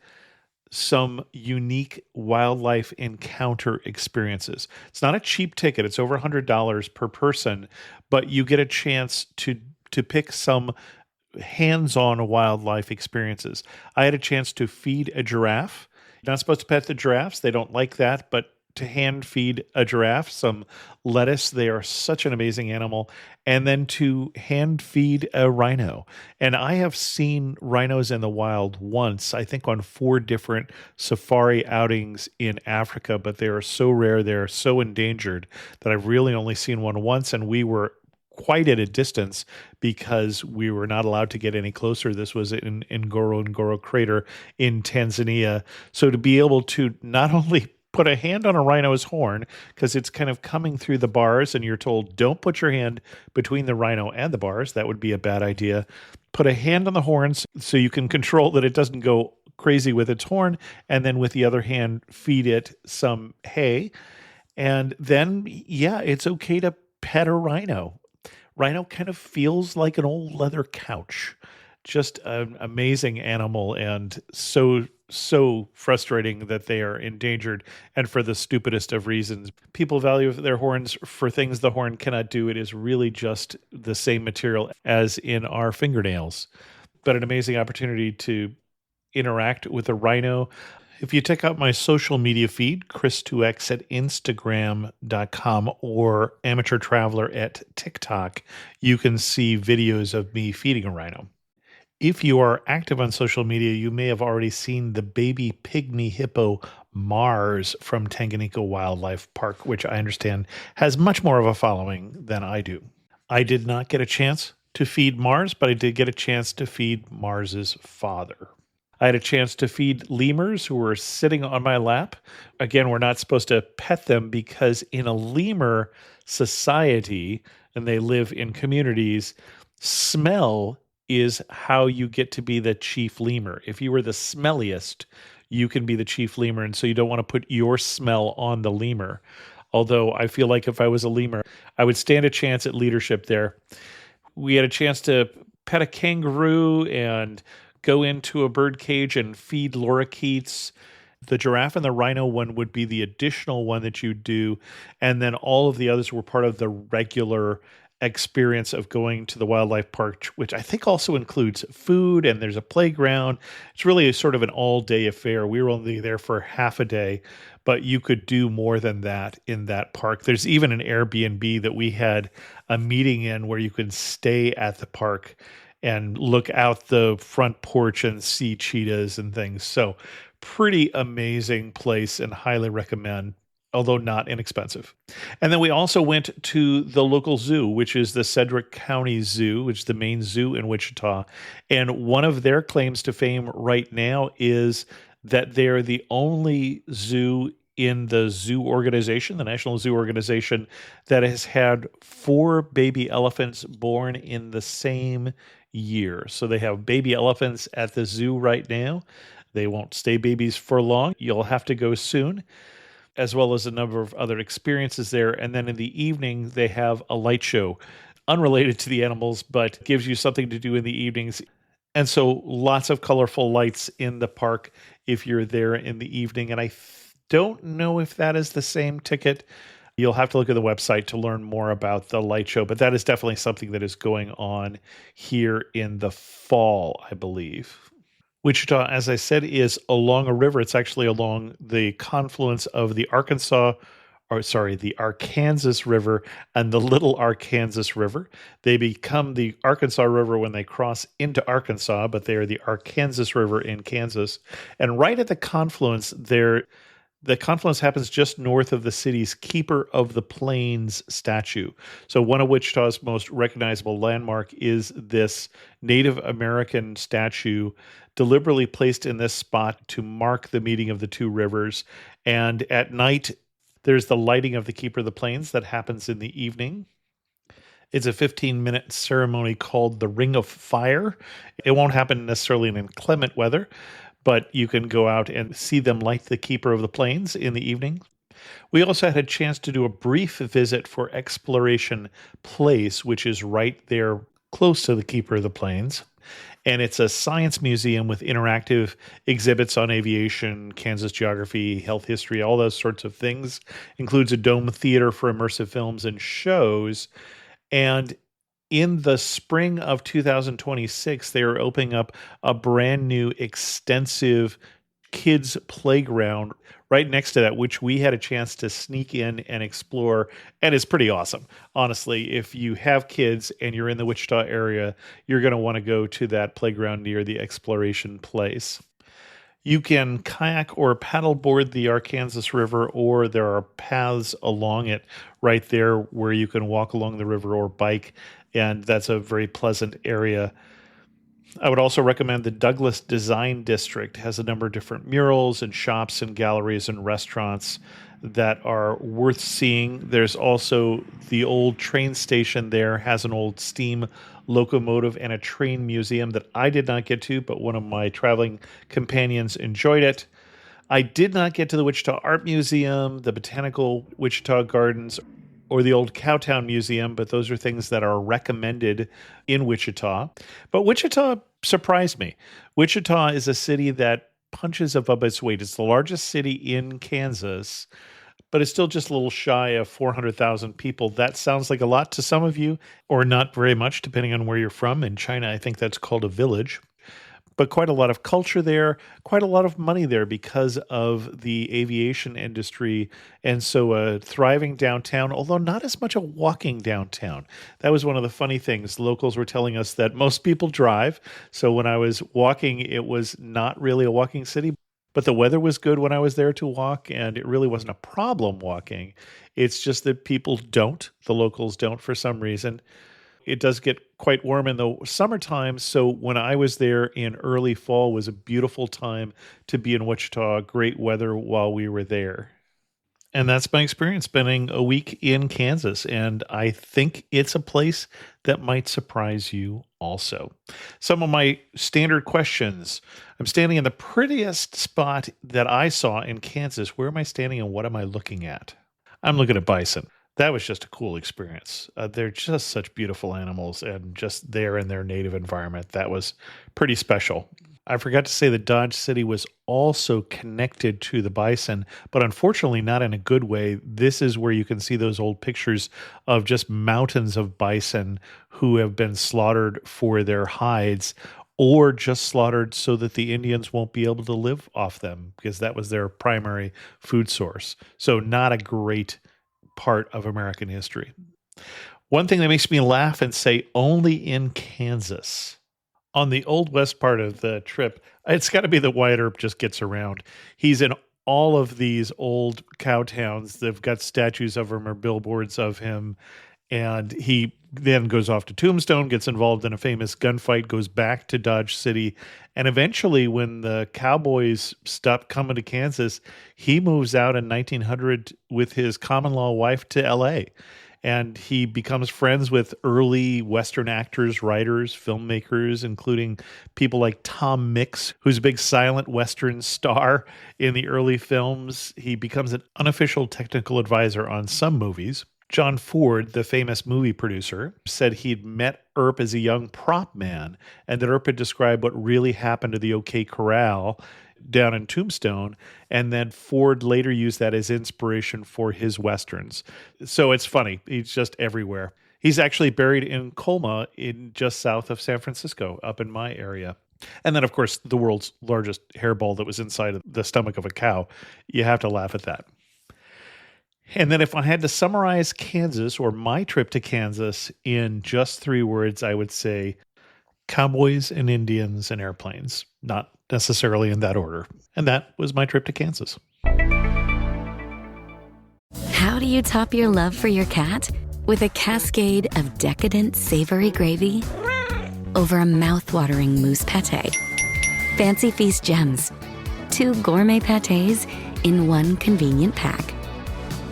some unique wildlife encounter experiences. It's not a cheap ticket. It's over $100 per person, but you get a chance to pick some hands-on wildlife experiences. I had a chance to feed a giraffe. You're not supposed to pet the giraffes. They don't like that, but to hand feed a giraffe some lettuce. They are such an amazing animal. And then to hand feed a rhino. And I have seen rhinos in the wild once, I think on 4 different safari outings in Africa, but they are so rare, they're so endangered that I've really only seen one once. And we were quite at a distance because we were not allowed to get any closer. This was in Ngorongoro Crater in Tanzania. So to be able to not only put a hand on a rhino's horn, because it's kind of coming through the bars, and you're told, don't put your hand between the rhino and the bars. That would be a bad idea. Put a hand on the horns so you can control that it doesn't go crazy with its horn, and then with the other hand, feed it some hay. And then, yeah, it's okay to pet a rhino. Rhino kind of feels like an old leather couch. Just an amazing animal, and so frustrating that they are endangered, and for the stupidest of reasons. People value their horns for things the horn cannot do. It is really just the same material as in our fingernails. But an amazing opportunity to interact with a rhino. If you check out my social media feed, Chris2X at Instagram.com or Amateur Traveler at TikTok, you can see videos of me feeding a rhino. If you are active on social media, you may have already seen the baby pygmy hippo Mars from Tanganyika Wildlife Park, which I understand has much more of a following than I do. I did not get a chance to feed Mars, but I did get a chance to feed Mars's father. I had a chance to feed lemurs who were sitting on my lap. Again, we're not supposed to pet them because in a lemur society, and they live in communities, smell is how you get to be the chief lemur. If you were the smelliest, you can be the chief lemur, and so you don't want to put your smell on the lemur. Although I feel like if I was a lemur, I would stand a chance at leadership there. We had a chance to pet a kangaroo and go into a bird cage and feed lorikeets. The giraffe and the rhino one would be the additional one that you do, and then all of the others were part of the regular experience of going to the wildlife park, which I think also includes food, and there's a playground. It's really a sort of an all-day affair. We were only there for half a day, but you could do more than that in that park. There's even an Airbnb that we had a meeting in where you could stay at the park and look out the front porch and see cheetahs and things. So pretty amazing place, and highly recommend, although not inexpensive. And then we also went to the local zoo, which is the Sedgwick County Zoo, which is the main zoo in Wichita. And one of their claims to fame right now is that they're the only zoo in the zoo organization, the National Zoo Organization, that has had 4 baby elephants born in the same year. So they have baby elephants at the zoo right now. They won't stay babies for long. You'll have to go soon, as well as a number of other experiences there. And then in the evening, they have a light show, unrelated to the animals, but gives you something to do in the evenings. And so lots of colorful lights in the park if you're there in the evening. And I don't know if that is the same ticket. You'll have to look at the website to learn more about the light show, but that is definitely something that is going on here in the fall, I believe. Wichita, as I said, is along a river. It's actually along the confluence of the the Arkansas River and the Little Arkansas River. They become the Arkansas River when they cross into Arkansas, but they are the Arkansas River in Kansas. And right at the confluence there, the confluence happens just north of the city's Keeper of the Plains statue. So one of Wichita's most recognizable landmark is this Native American statue deliberately placed in this spot to mark the meeting of the two rivers. And at night, there's the lighting of the Keeper of the Plains that happens in the evening. It's a 15-minute ceremony called the Ring of Fire. It won't happen necessarily in inclement weather, but you can go out and see them light the Keeper of the Plains in the evening. We also had a chance to do a brief visit for Exploration Place, which is right there close to the Keeper of the Plains. And it's a science museum with interactive exhibits on aviation, Kansas geography, health history, all those sorts of things. Includes a dome theater for immersive films and shows. And in the spring of 2026, they are opening up a brand new extensive kids' playground right next to that, which we had a chance to sneak in and explore. And it's pretty awesome. Honestly, if you have kids and you're in the Wichita area, you're going to want to go to that playground near the exploration place. You can kayak or paddleboard the Arkansas River, or there are paths along it right there where you can walk along the river or bike, and that's a very pleasant area. I would also recommend the Douglas Design District. It has a number of different murals and shops and galleries and restaurants that are worth seeing. There's also the old train station there, has an old steam locomotive and a train museum that I did not get to, but one of my traveling companions enjoyed it. I did not get to the Wichita Art Museum, the Botanical Wichita Gardens, or the old Cowtown Museum, but those are things that are recommended in Wichita. But Wichita surprised me. Wichita is a city that punches above its weight. It's the largest city in Kansas, but it's still just a little shy of 400,000 people. That sounds like a lot to some of you, or not very much, depending on where you're from. In China, I think that's called a village. But quite a lot of culture there, quite a lot of money there because of the aviation industry. And so a thriving downtown, although not as much a walking downtown. That was one of the funny things. Locals were telling us that most people drive. So when I was walking, it was not really a walking city. But the weather was good when I was there to walk, and it really wasn't a problem walking. It's just that people don't. The locals don't for some reason. It does get quite warm in the summertime, so when I was there in early fall was a beautiful time to be in Wichita, great weather while we were there. And that's my experience spending a week in Kansas, and I think it's a place that might surprise you also. Some of my standard questions. I'm standing in the prettiest spot that I saw in Kansas. Where am I standing and what am I looking at? I'm looking at bison. That was just a cool experience. They're just such beautiful animals, and just there in their native environment. That was pretty special. I forgot to say that Dodge City was also connected to the bison, but unfortunately not in a good way. This is where you can see those old pictures of just mountains of bison who have been slaughtered for their hides, or just slaughtered so that the Indians won't be able to live off them, because that was their primary food source. So not a great part of American history. One thing that makes me laugh and say only in Kansas. On the Old West part of the trip, it's got to be that Wyatt Earp just gets around. He's in all of these old cow towns. They've got statues of him or billboards of him. And he then goes off to Tombstone, gets involved in a famous gunfight, goes back to Dodge City. And eventually, when the cowboys stopped coming to Kansas, he moves out in 1900 with his common-law wife to L.A., and he becomes friends with early Western actors, writers, filmmakers, including people like Tom Mix, who's a big silent Western star in the early films. He becomes an unofficial technical advisor on some movies. John Ford, the famous movie producer, said he'd met Earp as a young prop man, and that Earp had described what really happened to the OK Corral down in Tombstone, and then Ford later used that as inspiration for his Westerns. So it's funny. He's just everywhere. He's actually buried in Colma, in just south of San Francisco, up in my area. And then, of course, the world's largest hairball that was inside of the stomach of a cow. You have to laugh at that. And then if I had to summarize Kansas, or my trip to Kansas, in just 3 words, I would say cowboys and Indians and airplanes. Not necessarily in that order. And that was my trip to Kansas. How do you top your love for your cat? With a cascade of decadent savory gravy over a mouth-watering mousse pâté. Fancy Feast gems. 2 gourmet pâtés in 1 convenient pack.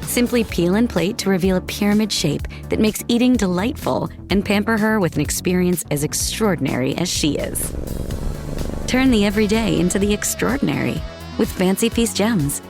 Simply peel and plate to reveal a pyramid shape that makes eating delightful, and pamper her with an experience as extraordinary as she is. Turn the everyday into the extraordinary with Fancy Feast gems.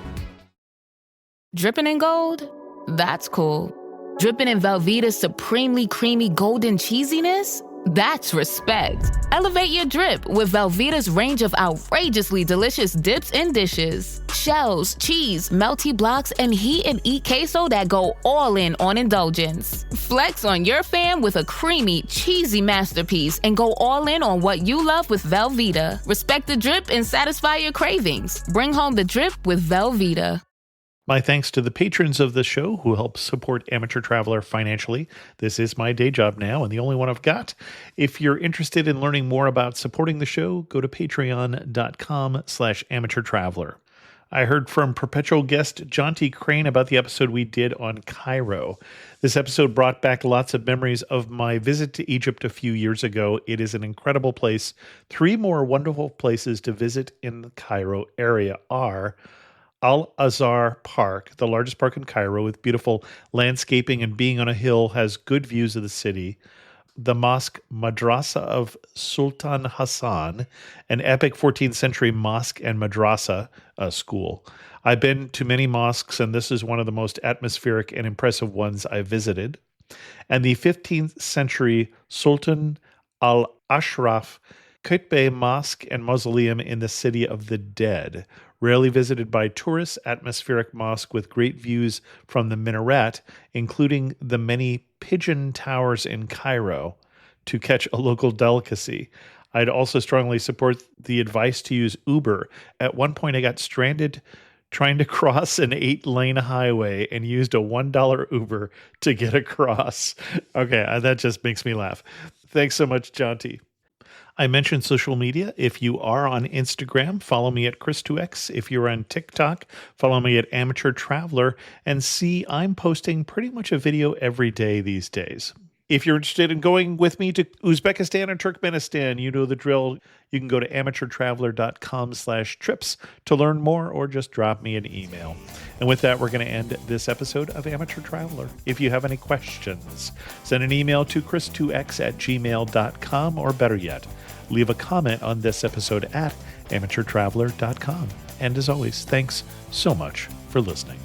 Dripping in gold? That's cool. Dripping in Velveeta's supremely creamy golden cheesiness? That's respect. Elevate your drip with Velveeta's range of outrageously delicious dips and dishes. Shells, cheese, melty blocks, and heat and eat queso that go all in on indulgence. Flex on your fam with a creamy, cheesy masterpiece and go all in on what you love with Velveeta. Respect the drip and satisfy your cravings. Bring home the drip with Velveeta. My thanks to the patrons of the show who help support Amateur Traveler financially. This is my day job now and the only one I've got. If you're interested in learning more about supporting the show, go to patreon.com/amateurtraveler. I heard from perpetual guest Jonty Crane about the episode we did on Cairo. This episode brought back lots of memories of my visit to Egypt a few years ago. It is an incredible place. 3 more wonderful places to visit in the Cairo area are Al-Azhar Park, the largest park in Cairo with beautiful landscaping and being on a hill, has good views of the city. The mosque Madrasa of Sultan Hassan, an epic 14th century mosque and madrasa school. I've been to many mosques, and this is one of the most atmospheric and impressive ones I've visited. And the 15th century Sultan al-Ashraf Qutb Mosque and Mausoleum in the City of the Dead. Rarely visited by tourists, atmospheric mosque with great views from the minaret, including the many pigeon towers in Cairo, to catch a local delicacy. I'd also strongly support the advice to use Uber. At one point, I got stranded trying to cross an 8-lane highway and used a $1 Uber to get across. Okay, that just makes me laugh. Thanks so much, Jonty. I mentioned social media. If you are on Instagram, follow me at Chris2X. If you're on TikTok, follow me at Amateur Traveler. And see, I'm posting pretty much a video every day these days. If you're interested in going with me to Uzbekistan or Turkmenistan, you know the drill. You can go to amateurtraveler.com/trips to learn more or just drop me an email. And with that, we're going to end this episode of Amateur Traveler. If you have any questions, send an email to chris2x@gmail.com, or better yet, leave a comment on this episode at amateurtraveler.com. And as always, thanks so much for listening.